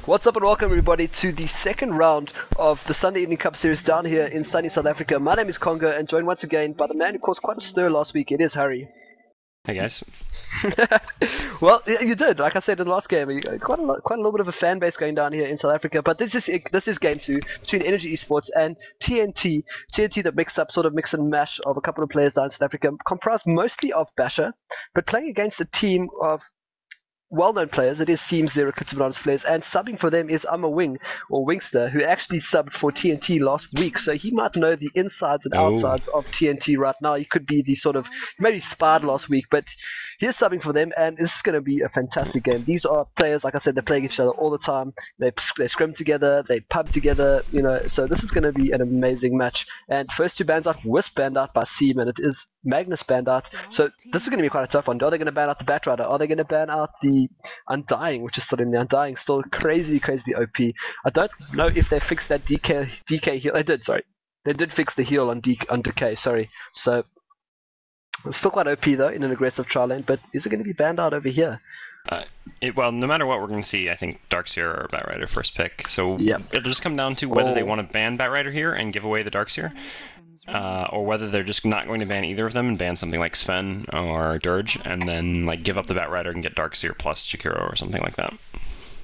What's up and welcome everybody to the second round of the Sunday Evening Cup Series down here in sunny South Africa. My name is Congo and joined once again by the man who caused quite a stir last week. It is Harry. Hey guys. Well, you did. Like I said in the last game, you got quite a little bit of a fan base going down here in South Africa. But this is game 2 between Energy Esports and TNT. TNT that mix and mash of a couple of players down in South Africa, comprised mostly of Basher, but playing against a team of well-known players. It is Seems Zero Klitsibana's players, and subbing for them is Wing or Wingster, who actually subbed for TNT last week, so he might know the insides and outsides of TNT right now. He could be the sort of, maybe sparred last week, but he's subbing for them, and this is going to be a fantastic game. These are players, like I said, they play against each other all the time. They scrim together, they pub together, you know, so this is going to be an amazing match. And first two bans out, Wisp banned out by Seam, and it is Magnus banned out, so this is going to be quite a tough one. Are they going to ban out the Batrider? Are they going to ban out the Undying, which is still in the Undying, still crazy OP. I don't know if they fixed that DK heal. They did fix the heal on Decay, sorry. So it's still quite OP though in an aggressive trial lane, but is it going to be banned out over here? Well, no matter what we're going to see, I think Darkseer or Batrider first pick. So yep. It'll just come down to whether they want to ban Batrider here and give away the Darkseer, or whether they're just not going to ban either of them and ban something like Sven or Dirge, and then like give up the Batrider and get Darkseer plus Jakiro or something like that.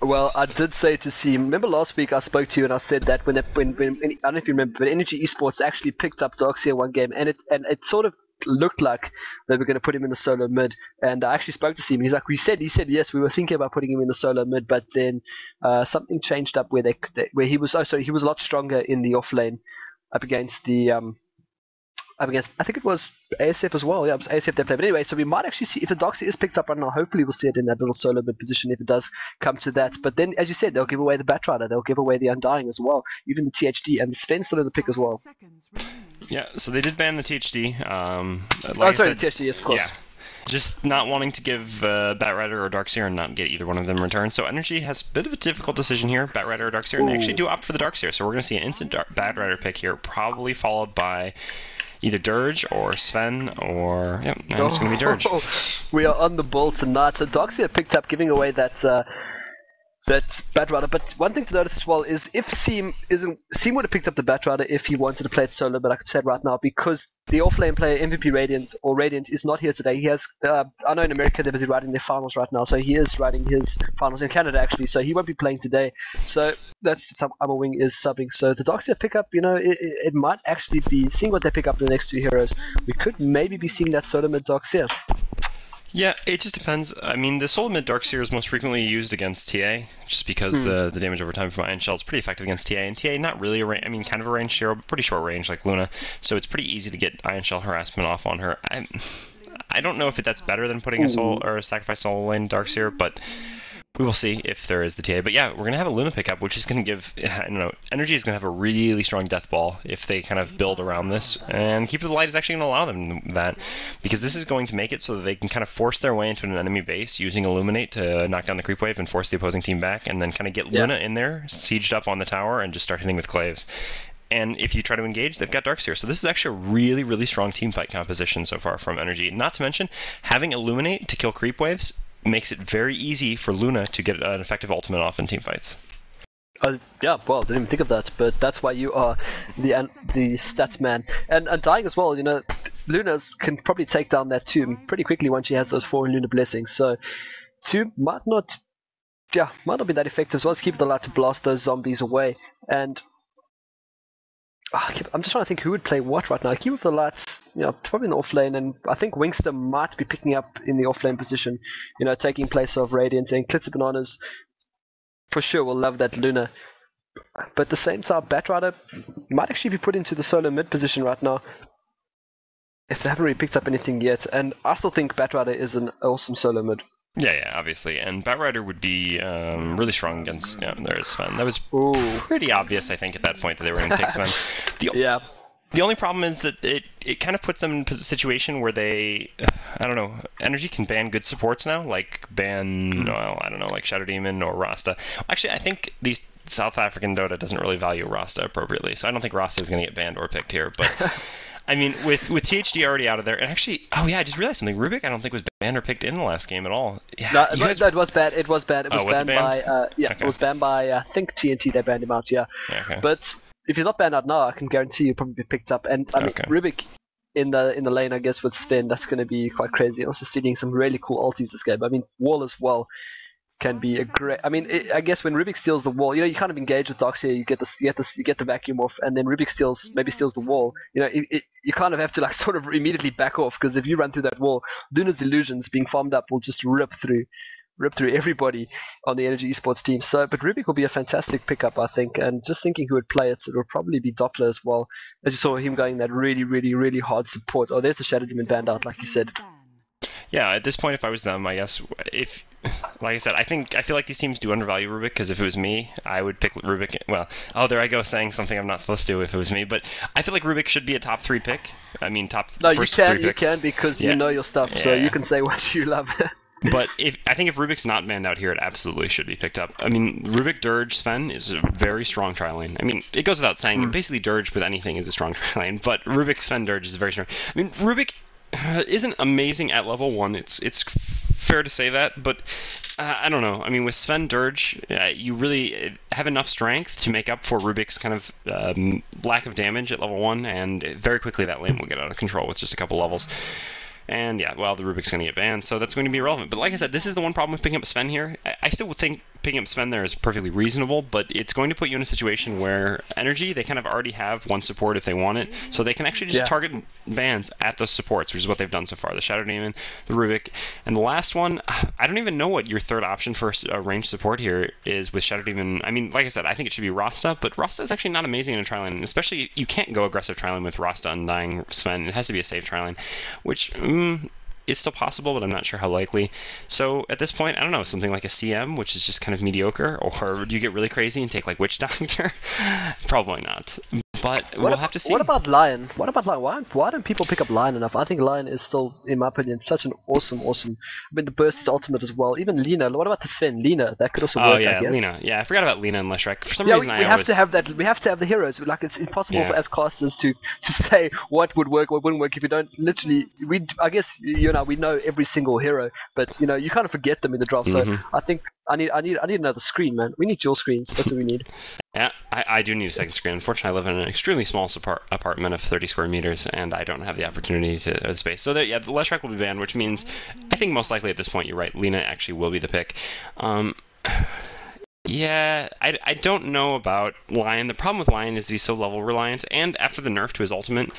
Well, I did say to see. Remember last week I spoke to you and I said that when I don't know if you remember, but Energy Esports actually picked up Darkseer one game, and it sort of looked like they were going to put him in the solo mid. And I actually spoke to Seam. He's like, he said yes, we were thinking about putting him in the solo mid, but then something changed up where he was. He was a lot stronger in the off lane up against I think it was ASF as well. Yeah, it was ASF they played. But anyway, so we might actually see if the Darkseer is picked up right now. Hopefully, we'll see it in that little solo mid position if it does come to that. But then, as you said, they'll give away the Batrider, they'll give away the Undying as well, even the THD, and the Sven's still in the pick as well. Yeah, so they did ban the THD. The THD, yes, of course. Yeah. Just not wanting to give Batrider or Darkseer and not get either one of them in return. So Energy has a bit of a difficult decision here, Batrider or Darkseer, and they actually do opt for the Darkseer. So we're going to see an instant Batrider pick here, probably followed by either Dirge or Sven, or yeah, it's going to be Dirge. We are on the ball tonight. So Darkseer picked up, giving away that Batrider. But one thing to notice as well is if Seam would have picked up the Batrider if he wanted to play it solo. But like I said right now, because the offlane player MVP Radiant is not here today. He has I know in America they're busy writing their finals right now, so he is writing his finals in Canada actually. So he won't be playing today. So that's Wing is subbing. So the Darkseer pickup, you know, it might actually be seeing what they pick up in the next two heroes. We could maybe be seeing that solo mid Darkseer. Yeah, it just depends. I mean, the solo mid Darkseer is most frequently used against TA, just because the damage over time from Iron Shell is pretty effective against TA, and TA not really kind of a ranged hero, but pretty short range like Luna, so it's pretty easy to get Iron Shell harassment off on her. I don't know if that's better than putting a soul or a sacrifice solo lane Darkseer, but we will see if there is the TA. But yeah, we're going to have a Luna pickup, which is going to give, I don't know, Energy is going to have a really strong death ball if they kind of build around this. And Keep of the Light is actually going to allow them that, because this is going to make it so that they can kind of force their way into an enemy base using Illuminate to knock down the creep wave and force the opposing team back, and then kind of get Luna in there, sieged up on the tower, and just start hitting with Claves. And if you try to engage, they've got Darkseer. So this is actually a really strong team fight composition so far from Energy. Not to mention, having Illuminate to kill creep waves makes it very easy for Luna to get an effective ultimate off in teamfights. Yeah, well, didn't even think of that, but that's why you are the stats man. And Undying as well, you know, Luna can probably take down that tomb pretty quickly once she has those 4 Luna blessings. So tomb might not be that effective as well as Keep the Light to blast those zombies away. And I'm just trying to think who would play what right now. Keep of the Lights, you know, probably in the offlane, and I think Wingster might be picking up in the offlane position, you know, taking place of Radiant, and Klitsibana's for sure will love that Luna. But at the same time, Batrider might actually be put into the solo mid position right now if they haven't really picked up anything yet, and I still think Batrider is an awesome solo mid. Yeah, obviously, and Batrider would be really strong against, there's Sven. That was pretty obvious, I think, at that point that they were going to take Sven. The only problem is that it kind of puts them in a situation where they, I don't know, Energy can ban good supports now, like ban, well, I don't know, like Shadow Demon or Rasta. Actually, I think these South African Dota doesn't really value Rasta appropriately, so I don't think Rasta is going to get banned or picked here, but I mean, with THD already out of there, and actually, oh yeah, I just realized something. Rubik, I don't think was banned or picked in the last game at all. Yeah, No, no, it was banned. It was banned. It was was it banned banned? by yeah, Okay. it was banned by I think TNT. They banned him out. Yeah, Okay. but if he's not banned out now, I can guarantee he'll probably be picked up. And I mean, Okay. Rubik in the lane, I guess with Sven, that's going to be quite crazy. Also stealing some really cool ultis this game. I mean, wall as well can be a great. I mean, I guess when Rubik steals the wall, you kind of engage with Darkseer, you get the vacuum off, and then Rubik maybe steals the wall. You kind of have to like sort of immediately back off, because if you run through that wall, Luna's illusions being farmed up will just rip through everybody on the Energy Esports team. So, but Rubik will be a fantastic pickup, I think. And just thinking who would play it, it will probably be Doppler as well. As you saw him going that really, really, really hard support. Oh, there's the Shadow Demon banned out, like you said. Yeah, at this point, if I was them, I guess like I said, I feel like these teams do undervalue Rubik, because if it was me, I would pick Rubik. Well, oh, there I go saying something I'm not supposed to if it was me, but I feel like Rubik should be a top 3 pick. I mean, first 3 picks. You can because you know your stuff, so you can say what you love. But I think if Rubik's not banned out here, it absolutely should be picked up. I mean, Rubik, Dirge, Sven is a very strong tri lane. I mean, it goes without saying, basically Dirge with anything is a strong tri lane, but Rubik, Sven, Dirge is very strong. I mean, Rubik isn't amazing at level 1. It's fair to say that, but I don't know. I mean, with Sven Dirge, you really have enough strength to make up for Rubik's kind of lack of damage at level 1, and very quickly that lane will get out of control with just a couple levels. And yeah, well, the Rubik's going to get banned, so that's going to be irrelevant. But like I said, this is the one problem with picking up Sven here. I still think picking up Sven there is perfectly reasonable, but it's going to put you in a situation where Energy, they kind of already have one support if they want it, so they can actually just target bans at those supports, which is what they've done so far. The Shadow Demon, the Rubik, and the last one, I don't even know what your third option for a ranged support here is with Shadow Demon. I mean, like I said, I think it should be Rasta, but Rasta is actually not amazing in a tri-lane, especially you can't go aggressive tri-lane with Rasta undying Sven. It has to be a safe tri-lane, which is still possible, but I'm not sure how likely. So at this point, I don't know, something like a CM, which is just kind of mediocre, or do you get really crazy and take like Witch Doctor? Probably not. But we'll have to see. What about Lion? Why don't people pick up Lion enough? I think Lion is still, in my opinion, such an awesome. I mean, the burst is ultimate as well. Even Lina. What about the Sven? Lina. That could also work. Oh yeah, I guess. Lina. Yeah, I forgot about Lina and Leshrac. For some reason, we have to have that. We have to have the heroes. Like it's impossible for as casters to say what would work, what wouldn't work if you don't literally. I guess we know every single hero, but you kind of forget them in the draft. So I think I need another screen, man. We need dual screens. That's what we need. Yeah, I do need a second screen. Unfortunately, I live in an extremely small apartment of 30 square meters, and I don't have the opportunity to space. So the Leshrac will be banned, which means I think most likely at this point, you're right, Lina actually will be the pick. Yeah, I don't know about Lion. The problem with Lion is that he's so level reliant, and after the nerf to his ultimate,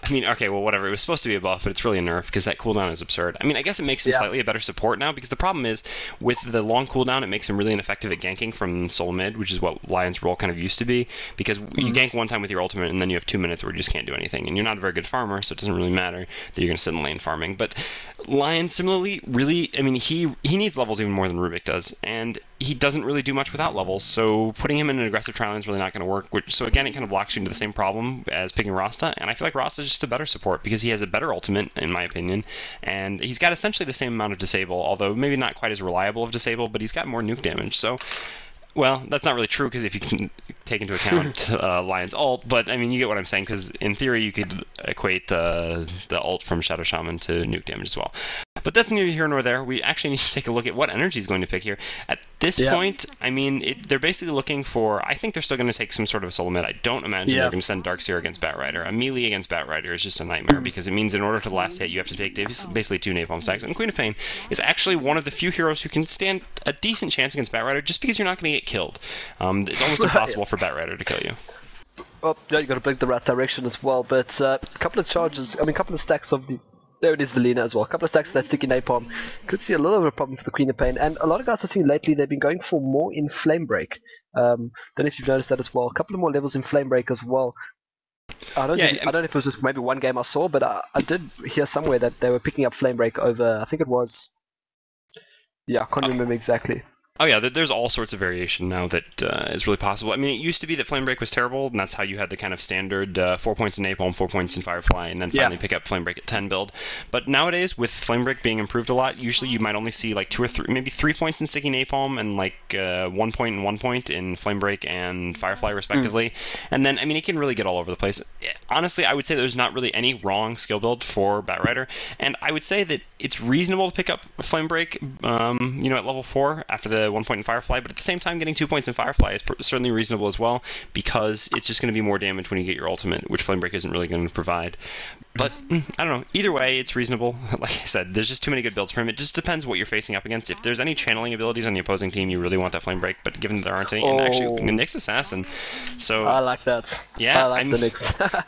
I mean, okay, well, whatever. It was supposed to be a buff, but it's really a nerf because that cooldown is absurd. I mean, I guess it makes him slightly a better support now, because the problem is with the long cooldown, it makes him really ineffective at ganking from solo mid, which is what Lion's role kind of used to be, because you gank one time with your ultimate, and then you have 2 minutes where you just can't do anything, and you're not a very good farmer, so it doesn't really matter that you're going to sit in lane farming. But Lion, similarly, really, I mean, he needs levels even more than Rubik does, and he doesn't really do much without levels, so putting him in an aggressive tri-lane is really not going to work. So again, it kind of blocks you into the same problem as picking Rasta, and I feel like Rasta is just a better support because he has a better ultimate, in my opinion, and he's got essentially the same amount of disable, although maybe not quite as reliable of disable, but he's got more nuke damage. So, well, that's not really true because if you can take into account Lion's ult, but I mean, you get what I'm saying, because in theory you could equate the ult from Shadow Shaman to nuke damage as well. But that's neither here nor there. We actually need to take a look at what energy is going to pick here. At this point, I mean, they're basically looking for... I think they're still going to take some sort of solo mid. I don't imagine they're going to send Darkseer against Batrider. A melee against Batrider is just a nightmare, because it means in order to the last hit, you have to take basically 2 napalm stacks. And Queen of Pain is actually one of the few heroes who can stand a decent chance against Batrider just because you're not going to get killed. It's almost impossible for Batrider to kill you. Oh, yeah, you got to blink the right direction as well, but a couple of charges, I mean, a couple of stacks of the... There it is, the Lina as well. A couple of stacks of that sticky napalm. Could see a little bit of a problem for the Queen of Pain. And a lot of guys I've seen lately, they've been going for more in Flame Break. Don't know if you've noticed that as well. A couple of more levels in Flame Break as well. I don't know if it was just maybe one game I saw, but I did hear somewhere that they were picking up Flame Break over, I think it was... Yeah, I can't remember exactly. Oh yeah, there's all sorts of variation now that is really possible. I mean, it used to be that Flame Break was terrible, and that's how you had the kind of standard 4 points in Napalm, 4 points in Firefly, and then finally pick up Flame Break at 10 build. But nowadays, with Flame Break being improved a lot, usually you might only see like 2 or 3, maybe 3 points in Sticky Napalm, and like 1 point and 1 point in Flame Break and Firefly, respectively. And then, I mean, it can really get all over the place. Honestly, I would say there's not really any wrong skill build for Batrider, and I would say that it's reasonable to pick up Flame Break, you know, at level 4 after the 1 point in Firefly, but at the same time, getting 2 points in Firefly is certainly reasonable as well, because it's just going to be more damage when you get your ultimate, which Flame Break isn't really going to provide. But, I don't know, either way, it's reasonable. Like I said, there's just too many good builds for him. It just depends what you're facing up against. If there's any channeling abilities on the opposing team, you really want that Flame Break, but given that there aren't any, and actually, Nyx Assassin, so... I like that. Yeah, I like the Nyx.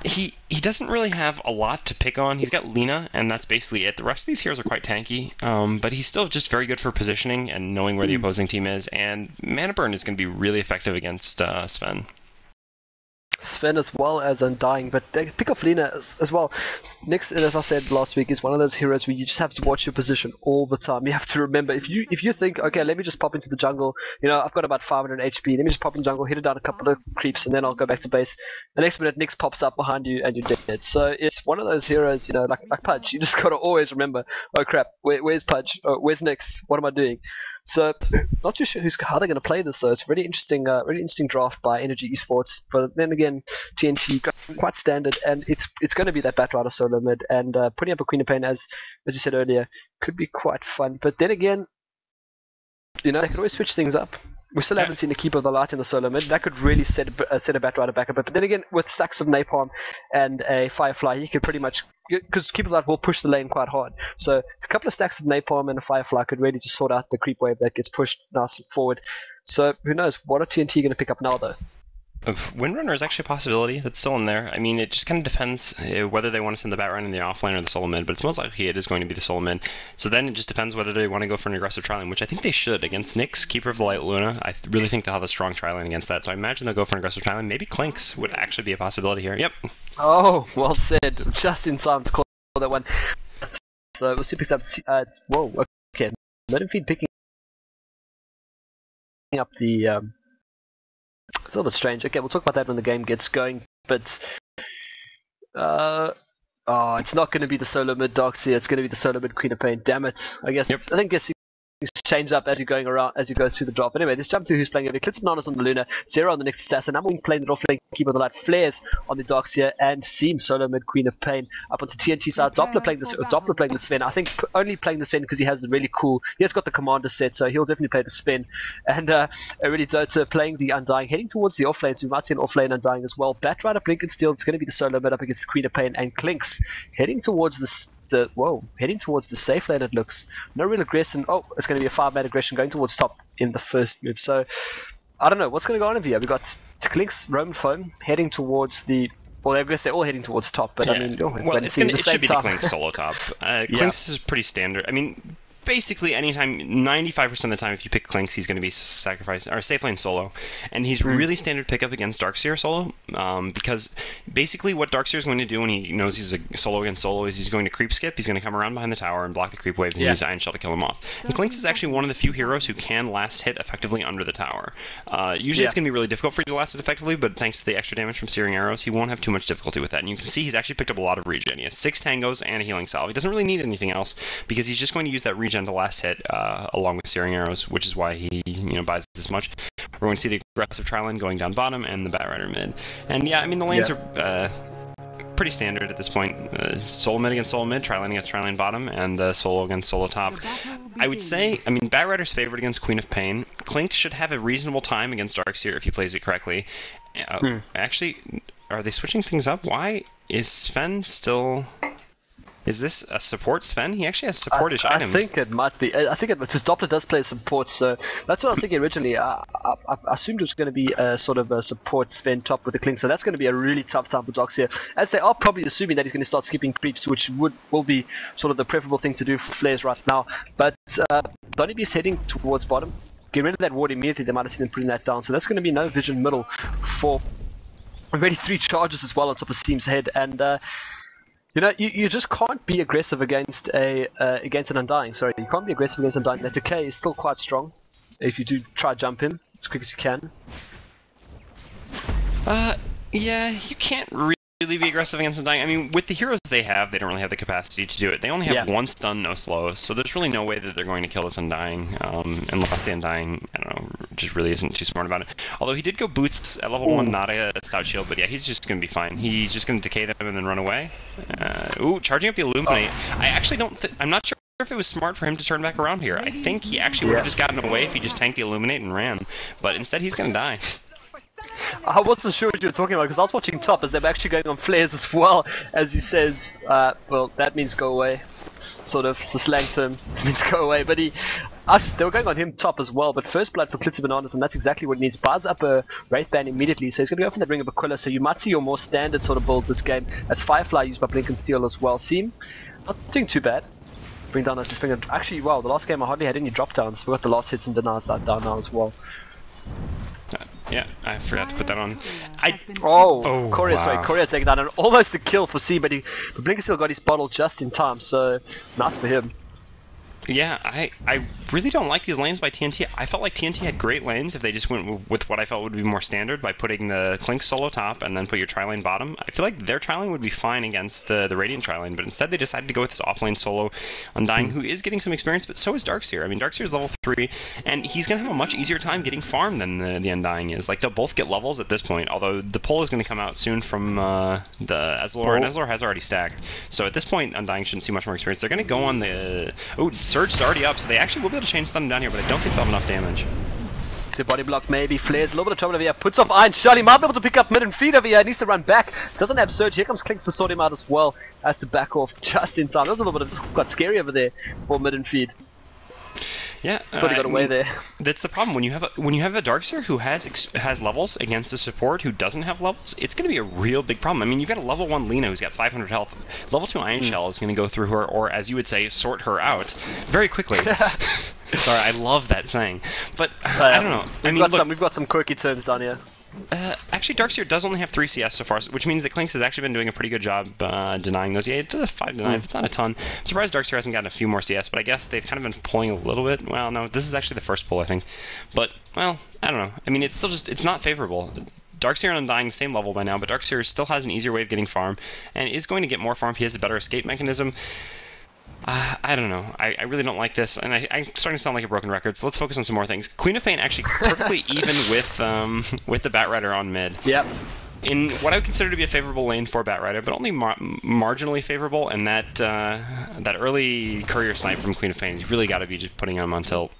He doesn't really have a lot to pick on. He's got Lina, and that's basically it. The rest of these heroes are quite tanky, but he's still just very good for positioning and knowing where the opposing team is, and Mana Burn is going to be really effective against Sven. Sven as well as Undying, but they pick up Lina as well. Nyx, as I said last week, is one of those heroes where you just have to watch your position all the time. You have to remember, if you think, okay, let me just pop into the jungle, you know, I've got about 500 HP, let me just pop in jungle, hit it down a couple of creeps, and then I'll go back to base. The next minute, Nyx pops up behind you and you're dead. So it's one of those heroes, you know, like Pudge, you just gotta always remember, oh crap, where's Pudge? Oh, where's Nyx? What am I doing? So, not too sure how they're going to play this though. It's a really interesting draft by Energy Esports. But then again, TNT quite standard, and it's going to be that Batrider solo mid, and putting up a Queen of Pain, as you said earlier, could be quite fun. But then again, you know, they could always switch things up. We still haven't seen a Keeper of the Light in the solo mid. That could really set a Batrider back a bit. But then again, with stacks of Napalm and a Firefly, he could pretty much, because Keeper of the Light will push the lane quite hard. So a couple of stacks of Napalm and a Firefly could really just sort out the creep wave that gets pushed nice forward. So who knows? What are TNT going to pick up now though? Windrunner is actually a possibility that's still in there. I mean, it just kind of depends whether they want to send the Batrider in the offlane or the solo mid, but it's most likely it is going to be the solo mid. So then it just depends whether they want to go for an aggressive tri-lane, which I think they should. Against Nyx, Keeper of the Light, Luna, I really think they'll have a strong tri-lane against that, so I imagine they'll go for an aggressive tri-lane. Maybe Clinks would actually be a possibility here. Yep. Oh, well said. Just in time to call that one. So we'll see picks up... whoa, okay. Mid-feed picking up the... It's a little bit strange. Okay, we'll talk about that when the game gets going. But oh, it's not going to be the solo mid Darkseer. It's going to be the solo mid Queen of Pain. Damn it! I guess I think things change up as you're going around, as you go through the drop. But anyway, let's jump through who's playing early. Clitz Bananas on the Luna, Zero on the Nyx Assassin. I'm playing the offlane Keeper of the Light, Flares on the Darkseer, and Seam solo mid Queen of Pain up onto TNT side. Doppler playing the Sven. I think only playing the Sven because he has the really cool. He has got the commander set, so he'll definitely play the Sven. And really Dota playing the Undying, heading towards the offlane. So we might see an offlane Undying as well. Batrider, Blink and Steel. It's going to be the solo mid up against the Queen of Pain, and Clinks heading towards heading towards the safe lane. It looks no real aggression. Oh, it's going to be a 5-man aggression going towards top in the first move. So I don't know what's going to go on over here. We got Clinks, Roam, Foam heading towards the. Well, I guess they're all heading towards top, but I mean, it should be the Clinks solo top. Clinks is pretty standard. I mean, basically anytime, 95% of the time, if you pick Clinks, he's going to be sacrificed or safe lane solo, and he's really standard pickup against Darkseer solo, because basically what Darkseer is going to do when he knows he's a solo against solo is he's going to creep skip. He's going to come around behind the tower and block the creep wave and use Iron Shell to kill him off. And Clinks is actually one of the few heroes who can last hit effectively under the tower. Usually it's going to be really difficult for you to last it effectively, but thanks to the extra damage from Searing Arrows, he won't have too much difficulty with that. And you can see he's actually picked up a lot of regen. He has 6 tangos and a healing salve. He doesn't really need anything else because he's just going to use that regen to last hit along with Searing Arrows, which is why he buys this much. We're going to see the aggressive tri-lane going down bottom and the Batrider mid. And yeah, I mean the lanes are pretty standard at this point. Solo mid against solo mid, tri-lane against tri-lane bottom, and solo against solo top. I would say, I mean, Batrider's favored against Queen of Pain. Clink should have a reasonable time against Darkseer if he plays it correctly. Actually, are they switching things up? Why is Sven still... Is this a support Sven? He actually has supportish items. I think it might be. I think because Doppler does play support, so that's what I was thinking originally. I assumed it was going to be a sort of a support Sven top with the Clink, so that's going to be a really tough time for Darkseer, as they are probably assuming that he's going to start skipping creeps, which will be sort of the preferable thing to do for Flares right now. But Donny B's heading towards bottom. Get rid of that ward immediately. They might have seen him putting that down, so that's going to be no vision middle for already 3 charges as well on top of Steam's head. And You know, you just can't be aggressive against an Undying. Sorry, you can't be aggressive against Undying. That decay is still quite strong. If you do try jump him as quick as you can. Yeah, you can't really be aggressive against Undying. I mean, with the heroes they have, they don't really have the capacity to do it. They only have one stun, no slows, so there's really no way that they're going to kill this Undying, unless the Undying, I don't know, just really isn't too smart about it. Although he did go boots at level 1, not a stout shield, but yeah, he's just going to be fine. He's just going to decay them and then run away. Ooh, charging up the Illuminate. I actually I'm not sure if it was smart for him to turn back around here. I think he actually would have just gotten away if he just tanked the Illuminate and ran, but instead he's going to die. I wasn't sure what you were talking about because I was watching top as they were actually going on flares as well, as he says, well, that means go away. Sort of, it's a slang term, it means go away, but they were going on him top as well, but first blood for Klitzer Bananas, and that's exactly what he needs. Buys up a Wraith Band immediately, so he's going to go for the Ring of Aquila, so you might see your more standard sort of build this game, as Firefly used by Blink and Steel as well. Seem not doing too bad. Actually, wow, the last game I hardly had any drop downs. We got the last hits and denies down now as well. Yeah, I forgot to put that on. Courier, wow. sorry, Courier taking down, and almost a kill for C, but Blink still got his bottle just in time, so nice for him. Yeah, I really don't like these lanes by TNT. I felt like TNT had great lanes if they just went with what I felt would be more standard by putting the Clink solo top and then put your tri-lane bottom. I feel like their tri-lane would be fine against the Radiant tri-lane, but instead they decided to go with this off-lane solo Undying, who is getting some experience, but so is Darkseer. I mean, Darkseer is level 3, and he's going to have a much easier time getting farm than the Undying is. Like, they'll both get levels at this point, although the pull is going to come out soon from the Ezreal, and Ezreal has already stacked. So at this point, Undying shouldn't see much more experience. They're going to go on the... Oh, Surge is already up, so they actually will be able to chain stun him down here, but I don't think they'll have enough damage. To body block maybe, flares, a little bit of trouble over here, puts off Iron Shot, he might be able to pick up mid and feed over here, needs to run back, doesn't have Surge, here comes Clinks to sort him out as well, has to back off just in time. That was a little bit of, got scary over there for mid and feed. Yeah, thought he got away there. That's the problem when you have a Darkseer who has levels against a support who doesn't have levels. It's going to be a real big problem. I mean, you've got a level 1 Lina who's got 500 health. Level 2 Iron Shell is going to go through her, or as you would say, sort her out very quickly. Sorry, I love that saying, but I don't know. We've got some quirky terms down here. Actually, Darkseer does only have 3 CS so far, which means that Clinks has actually been doing a pretty good job denying those. Yeah, it does have 5 denies, that's not a ton. I'm surprised Darkseer hasn't gotten a few more CS, but I guess they've kind of been pulling a little bit. Well, no, this is actually the first pull, I think. But, well, I don't know. I mean, it's still just, it's not favorable. Darkseer and Undying the same level by now, but Darkseer still has an easier way of getting farm, and is going to get more farm. He has a better escape mechanism. I don't know. I really don't like this, and I'm starting to sound like a broken record, so let's focus on some more things. Queen of Pain actually perfectly even with the Batrider on mid. Yep. In what I would consider to be a favorable lane for Batrider, but only marginally favorable, and that early courier snipe from Queen of Pain, he's really got to be just putting him on tilt.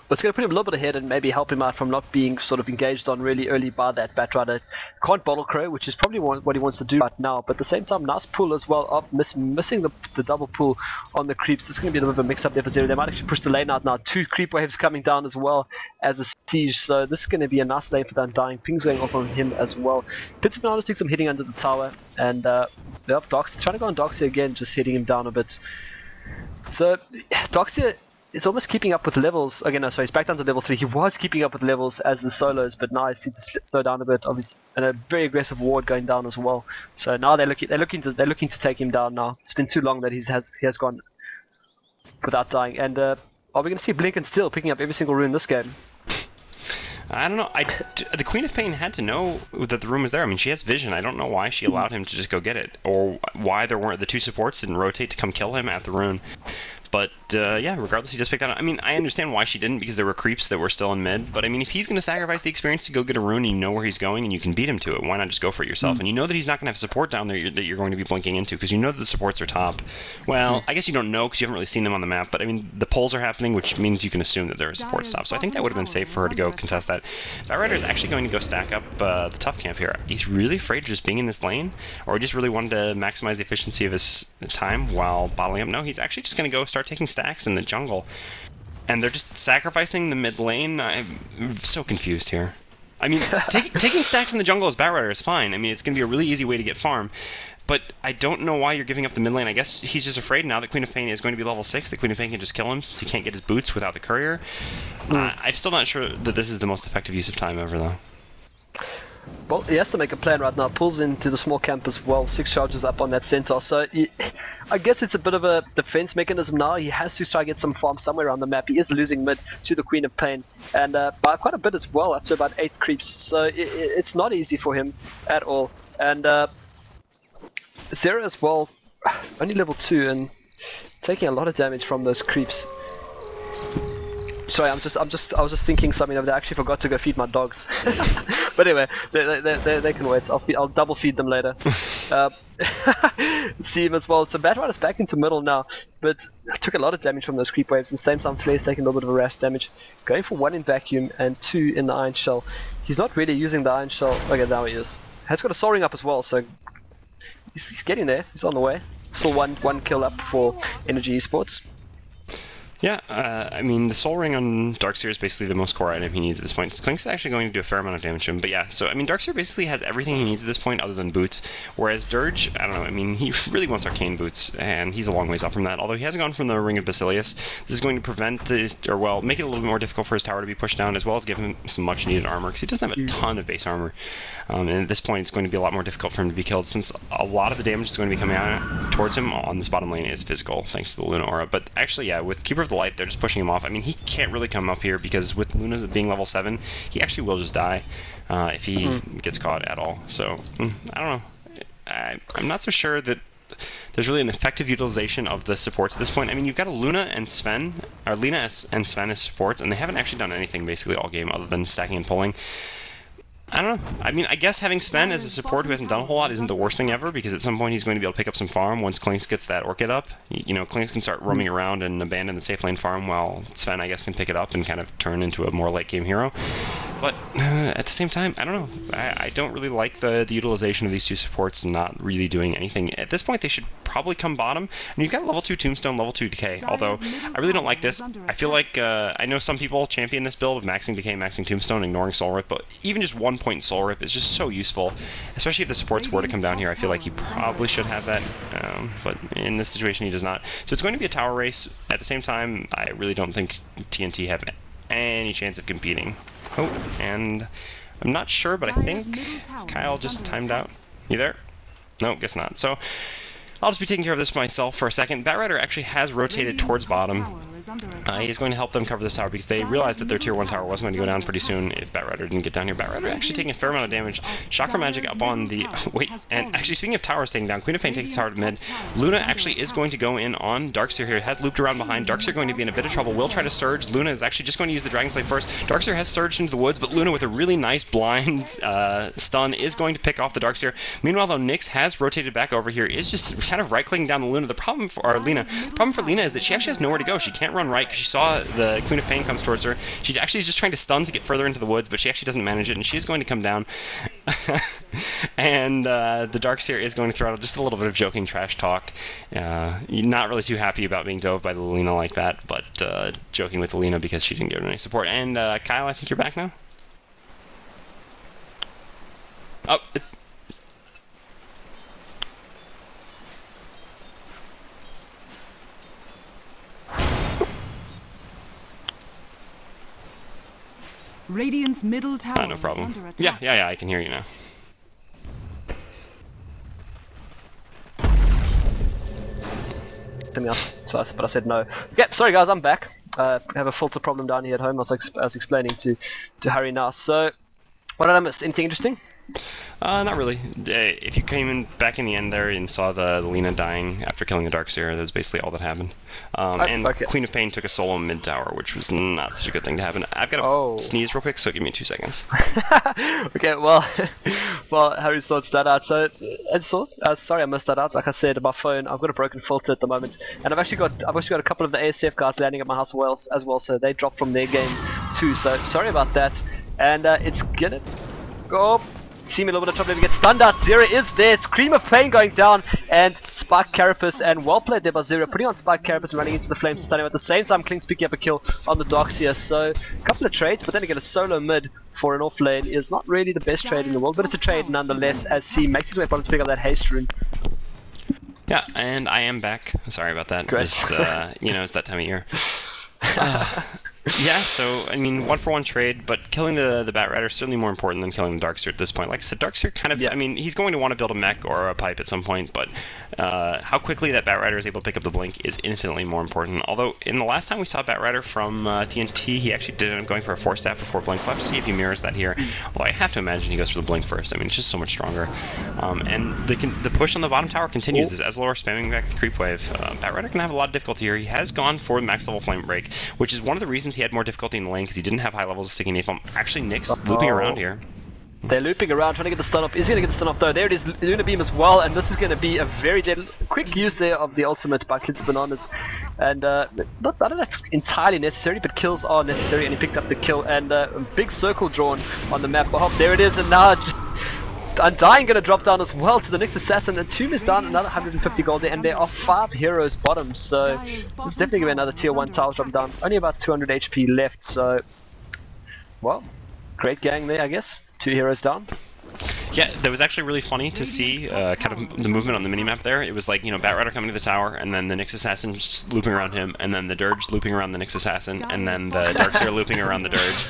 But it's going to put him a little bit ahead and maybe help him out from not being sort of engaged on really early by that Batrider. Can't bottle crow, which is probably what he wants to do right now. But at the same time, nice pull as well up, missing the double pull on the creeps. It's going to be a little bit of a mix up there for Zero. They might actually push the lane out now. 2 creep waves coming down as well as a siege. So this is going to be a nice lane for the Undying. Ping's going off on him as well. Pits of Bananas doing some hitting under the tower. And yep, Dox trying to go on Doxy again, just hitting him down a bit. So Doxy, it's almost keeping up with levels. Again, no, sorry, he's back down to level 3. He was keeping up with levels as the solos, but now he seems to slow down a bit. Obviously, and a very aggressive ward going down as well. So now they're looking to take him down. Now it's been too long that he has gone without dying. And are we going to see Blink and Steel picking up every single rune this game? I don't know. The Queen of Pain had to know that the room was there. I mean, she has vision. I don't know why she allowed him to just go get it, or why the 2 supports didn't rotate to come kill him at the rune. But, yeah, regardless, he just picked that up. I mean, I understand why she didn't, because there were creeps that were still in mid. But, I mean, if he's going to sacrifice the experience to go get a rune and you know where he's going and you can beat him to it, why not just go for it yourself? And you know that he's not going to have support down there that you're going to be blinking into, because you know that the supports are top. Well, I guess you don't know because you haven't really seen them on the map. But, I mean, the pulls are happening, which means you can assume that there are support stops. So I think that would have been safe for her to go contest that. Batrider is actually going to go stack up the tough camp here. He's really afraid of just being in this lane, or he just really wanted to maximize the efficiency of his time while bottling up. No, he's actually just going to go start taking stacks in the jungle, and they're just sacrificing the mid lane. I'm so confused here. I mean, taking stacks in the jungle as Batrider is fine. I mean, it's going to be a really easy way to get farm, but I don't know why you're giving up the mid lane. I guess he's just afraid now that Queen of Pain is going to be level 6, that Queen of Pain can just kill him since he can't get his boots without the courier. I'm still not sure that this is the most effective use of time ever, though. Well, he has to make a plan right now. Pulls into the small camp as well. 6 charges up on that centaur. So I guess it's a bit of a defense mechanism now. He has to try to get some farm somewhere around the map. He is losing mid to the Queen of Pain, and by quite a bit as well, up to about 8 creeps. So it's not easy for him at all. And Zero as well, only level 2 and taking a lot of damage from those creeps. Sorry, I was just thinking something over there. I actually forgot to go feed my dogs. But anyway, they can wait. I'll double feed them later. See him as well. So Batrider's back into middle now, but took a lot of damage from those creep waves. At the same time, Flair's taking a little bit of a rash damage. Going for 1 in vacuum and 2 in the Iron Shell. He's not really using the Iron Shell. Okay, now he is. Has got a Soul Ring up as well, so he's getting there. He's on the way. Still one kill up for Energy Esports. Yeah, I mean, the Soul Ring on Darkseer is basically the most core item he needs at this point. Klink's actually going to do a fair amount of damage to him, but yeah, so, I mean, Darkseer basically has everything he needs at this point other than boots, whereas Dirge, I don't know, I mean, he really wants Arcane boots, and he's a long ways off from that, although he hasn't gone from the Ring of Basilius. This is going to prevent, or well, make it a little bit more difficult for his tower to be pushed down, as well as give him some much-needed armor, because he doesn't have a ton of base armor, and at this point it's going to be a lot more difficult for him to be killed, since a lot of the damage is going to be coming out towards him on this bottom lane is physical, thanks to the Luna aura, but actually, yeah, with Keeper of the Light, they're just pushing him off. I mean, he can't really come up here because with Luna being level 7, he actually will just die if he gets caught at all. So, I don't know. I'm not so sure that there's really an effective utilization of the supports at this point. I mean, you've got a Luna and Sven, or Lina and Sven as supports, and they haven't actually done anything basically all game other than stacking and pulling. I don't know. I mean, I guess having Sven as a support who hasn't done a whole lot isn't the worst thing ever, because at some point he's going to be able to pick up some farm once Klinks gets that Orchid up. You know, Klinks can start roaming around and abandon the safe lane farm, while Sven, I guess, can pick it up and kind of turn into a more late game hero. But at the same time, I don't know. I don't really like the utilization of these two supports not really doing anything. At this point, they should probably come bottom. I mean, you've got level 2 Tombstone, level 2 Decay, although I really don't like this. I feel like, I know some people champion this build of maxing Decay, maxing Tombstone, ignoring Soul Rip, but even just 1 point Soul Rip is just so useful, especially if the supports were to come down here. I feel like he probably should have that, but in this situation he does not. So it's going to be a tower race. At the same time, I really don't think TNT have any chance of competing. Oh, and I'm not sure, but I think Kyle just timed out. You there? No, guess not. So I'll just be taking care of this myself for a second. Batrider actually has rotated towards bottom. He's going to help them cover this tower because they realized that their tier 1 tower was going to go down pretty soon if Batrider didn't get down here. Batrider actually taking a fair amount of damage. Chakra Magic up on the... wait, and actually speaking of towers taking down, Queen of Pain takes the tower to mid. Luna actually is going to go in on Darkseer here. Has looped around behind. Darkseer going to be in a bit of trouble. Will try to surge. Luna is actually just going to use the Dragon Slave first. Darkseer has surged into the woods, but Luna with a really nice blind stun is going to pick off the Darkseer. Meanwhile, though, Nyx has rotated back over here, is just kind of right-clicking down the Luna. The problem for Lina is that she actually has nowhere to go. She can't run right because she saw the Queen of Pain comes towards her. She actually is just trying to stun to get further into the woods, but she actually doesn't manage it, and she's going to come down. And the Darkseer is going to throw out just a little bit of joking trash talk. Not really too happy about being dove by the Lina like that, but joking with the Lina because she didn't give her any support. And Kyle, I think you're back now? Oh, Radiant's middle tower no problem. is under attack. Yeah, I can hear you now. Me up, but I said no. Yep, sorry guys, I'm back. I have a filter problem down here at home. I was explaining to Harry now. So, what did I miss? Anything interesting? Not really. If you came in back in the end there and saw the Lina dying after killing the Darkseer, that's basically all that happened. And okay. Queen of Pain took a solo mid tower, which was not such a good thing to happen. I've got to sneeze real quick, so give me 2 seconds. Okay, well, Harry sorts that out. So, sorry I missed that out. Like I said, my phone, I've got a broken filter at the moment, and I've actually got a couple of the ASF guys landing at my house as well. So they dropped from their game too. So sorry about that. And it's gonna go. See me a little bit of trouble to get stunned out. Zero is there. It's Cream of Pain going down, and Spike Carapace, and well played there by Zero, putting on Spike Carapace and running into the flames, stunning at the same time. Klink's picking up a kill on the Darkseer. So a couple of trades, but then again a solo mid for an off lane is not really the best trade in the world, but it's a trade nonetheless as he makes his way probably to pick up that haste rune. Yeah, and I am back. Sorry about that. Great. Just, you know, it's that time of year. Yeah, so, I mean, 1-for-1 trade, but killing the Bat Rider is certainly more important than killing the Darkseer at this point. Like I said, Darkseer kind of, Yeah. I mean, he's going to want to build a mech or a pipe at some point, but how quickly that Bat Rider is able to pick up the blink is infinitely more important. Although, in the last time we saw Bat Rider from TNT, he actually did end up going for a 4-staff before blink. We'll have to see if he mirrors that here. Well, I have to imagine he goes for the blink first. I mean, it's just so much stronger. And the push on the bottom tower continues as Ezreal spamming back the creep wave. Bat Rider can have a lot of difficulty here. He has gone for max level flame break, which is one of the reasons he had more difficulty in the lane, because he didn't have high levels of sticky napalm. Actually, Nick's looping around here. They're looping around, trying to get the stun off. Is he going to get the stun off though? There it is, Luna Beam as well, and this is going to be a very quick use there of the ultimate by Kids Bananas. And I don't know if entirely necessary, but kills are necessary, and he picked up the kill. And a big circle drawn on the map. Oh, there it is, and now Undying going to drop down as well to the next assassin, and Tomb is down another 150 gold there, and there are 5 heroes bottom, so this is definitely going to be another tier 1 tower drop down. Only about 200 HP left, so well, great gang there, I guess. 2 heroes down. Yeah, that was actually really funny to see kind of the movement on the minimap there. It was like, you know, Bat Rider coming to the tower, and then the Nyx Assassin just looping around him, and then the Dirge looping around the Nyx Assassin, and then the Darkseer looping around the Dirge.